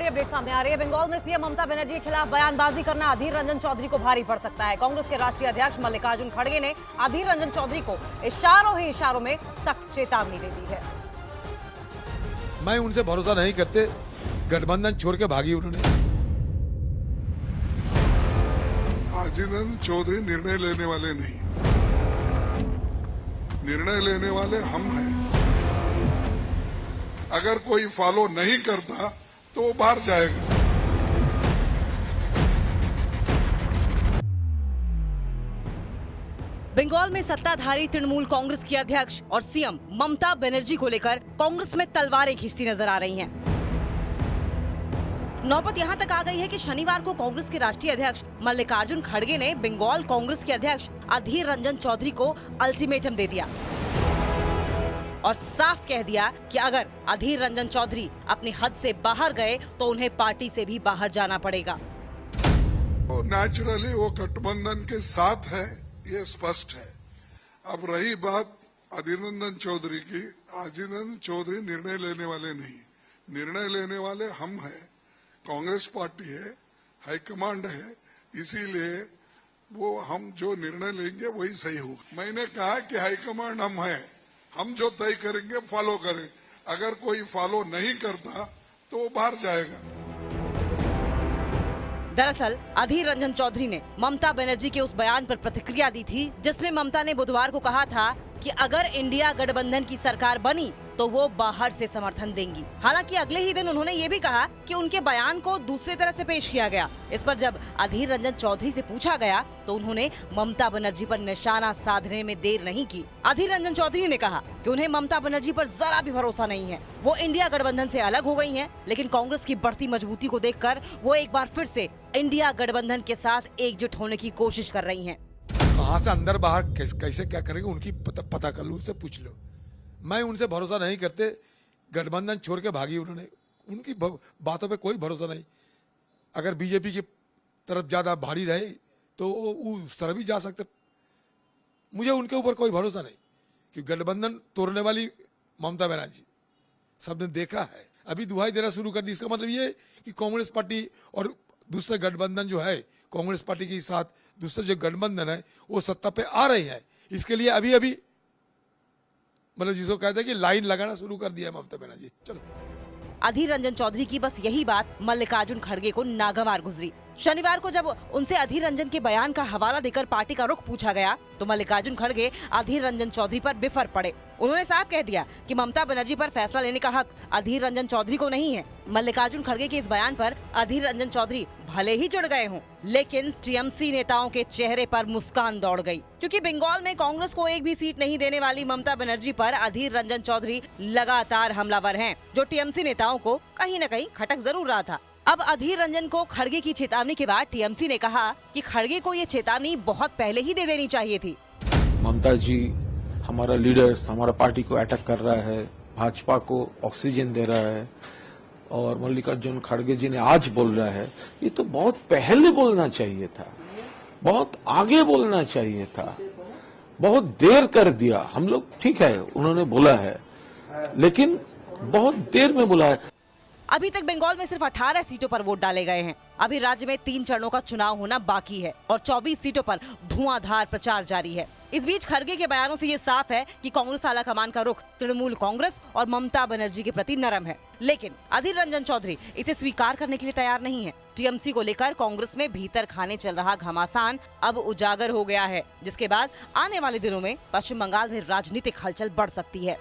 Update सामने आ रही है। बंगाल में सीएम ममता बनर्जी के खिलाफ बयानबाजी करना अधीर रंजन चौधरी को भारी पड़ सकता है। कांग्रेस के राष्ट्रीय अध्यक्ष मल्लिकार्जुन खड़गे ने अधीर रंजन चौधरी को इशारों में सख्त चेतावनी दे दी है। मैं उनसे भरोसा नहीं करते, गठबंधन छोड़ के भागी उन्होंने। अधीर चौधरी निर्णय लेने वाले नहीं, निर्णय लेने वाले हम हैं। अगर कोई फॉलो नहीं करता तो वो बाहर जाएगा। बंगाल में सत्ताधारी तृणमूल कांग्रेस की अध्यक्ष और सीएम ममता बनर्जी को लेकर कांग्रेस में तलवारें खींचती नजर आ रही हैं। नौबत यहां तक आ गई है कि शनिवार को कांग्रेस के राष्ट्रीय अध्यक्ष मल्लिकार्जुन खड़गे ने बंगाल कांग्रेस के अध्यक्ष अधीर रंजन चौधरी को अल्टीमेटम दे दिया और साफ कह दिया कि अगर अधीर रंजन चौधरी अपनी हद से बाहर गए तो उन्हें पार्टी से भी बाहर जाना पड़ेगा। नेचुरली वो गठबंधन के साथ है, ये स्पष्ट है। अब रही बात अधीर रंजन चौधरी की, अधीर रंजन चौधरी निर्णय लेने वाले नहीं, निर्णय लेने वाले हम हैं। कांग्रेस पार्टी है, हाईकमांड है, इसीलिए वो हम जो निर्णय लेंगे वही सही होगा। मैंने कहा कि हाईकमांड हम हैं, हम जो तय करेंगे फॉलो करें। अगर कोई फॉलो नहीं करता तो वो बाहर जाएगा। दरअसल अधीर रंजन चौधरी ने ममता बनर्जी के उस बयान पर प्रतिक्रिया दी थी जिसमें ममता ने बुधवार को कहा था कि अगर इंडिया गठबंधन की सरकार बनी तो वो बाहर से समर्थन देंगी। हालांकि अगले ही दिन उन्होंने ये भी कहा कि उनके बयान को दूसरे तरह से पेश किया गया। इस पर जब अधीर रंजन चौधरी से पूछा गया तो उन्होंने ममता बनर्जी पर निशाना साधने में देर नहीं की। अधीर रंजन चौधरी ने कहा कि उन्हें ममता बनर्जी पर जरा भी भरोसा नहीं है। वो इंडिया गठबंधन से अलग हो गई हैं, लेकिन कांग्रेस की बढ़ती मजबूती को देखकर वो एक बार फिर से इंडिया गठबंधन के साथ एकजुट होने की कोशिश कर रही हैं। कहां से अंदर बाहर कैसे क्या करेंगे उनकी पता कर लो, उनसे पूछ लो। मैं उनसे भरोसा नहीं करते, गठबंधन छोड़ के भागी उन्होंने। उनकी बातों पे कोई भरोसा नहीं। अगर बीजेपी की तरफ ज्यादा भारी रहे तो वो उस तरफ भी जा सकते। मुझे उनके ऊपर कोई भरोसा नहीं कि गठबंधन तोड़ने वाली ममता बनर्जी सबने देखा है, अभी दुहाई देना शुरू कर दी। इसका मतलब ये कि कांग्रेस पार्टी और दूसरे गठबंधन जो है, कांग्रेस पार्टी के साथ दूसरे जो गठबंधन है वो सत्ता पे आ रही है। इसके लिए अभी मतलब जिसको कहते हैं कि लाइन लगाना शुरू कर दिया है ममता बनर्जी। चलो, अधीर रंजन चौधरी की बस यही बात मल्लिकार्जुन खड़गे को नागवार गुजरी। शनिवार को जब उनसे अधीर रंजन के बयान का हवाला देकर पार्टी का रुख पूछा गया तो मल्लिकार्जुन खड़गे अधीर रंजन चौधरी पर बिफर पड़े। उन्होंने साफ कह दिया कि ममता बनर्जी पर फैसला लेने का हक अधीर रंजन चौधरी को नहीं है। मल्लिकार्जुन खड़गे के इस बयान पर अधीर रंजन चौधरी भले ही चिढ़ गए हों, लेकिन टीएमसी नेताओं के चेहरे पर मुस्कान दौड़ गई, क्योंकि बंगाल में कांग्रेस को एक भी सीट नहीं देने वाली ममता बनर्जी पर अधीर रंजन चौधरी लगातार हमलावर हैं, जो टीएमसी नेताओं को कहीं न कहीं खटक जरूर रहा था। अब अधीर रंजन को खड़गे की चेतावनी के बाद टीएमसी ने कहा कि खड़गे को ये चेतावनी बहुत पहले ही दे देनी चाहिए थी। ममता जी हमारा लीडर्स, हमारा पार्टी को अटैक कर रहा है, भाजपा को ऑक्सीजन दे रहा है, और मल्लिकार्जुन खड़गे जी ने आज बोल रहा है, ये तो बहुत पहले बोलना चाहिए था, बहुत आगे बोलना चाहिए था, बहुत देर कर दिया। हम लोग ठीक है, उन्होंने बोला है, लेकिन बहुत देर में बोला है। अभी तक बंगाल में सिर्फ 18 सीटों पर वोट डाले गए हैं। अभी राज्य में 3 चरणों का चुनाव होना बाकी है और 24 सीटों पर धुआंधार प्रचार जारी है। इस बीच खड़गे के बयानों से ये साफ है कि कांग्रेस आला कमान का रुख तृणमूल कांग्रेस और ममता बनर्जी के प्रति नरम है, लेकिन अधीर रंजन चौधरी इसे स्वीकार करने के लिए तैयार नहीं है। टीएमसी को लेकर कांग्रेस में भीतर खाने चल रहा घमासान अब उजागर हो गया है, जिसके बाद आने वाले दिनों में पश्चिम बंगाल में राजनीतिक हलचल बढ़ सकती है।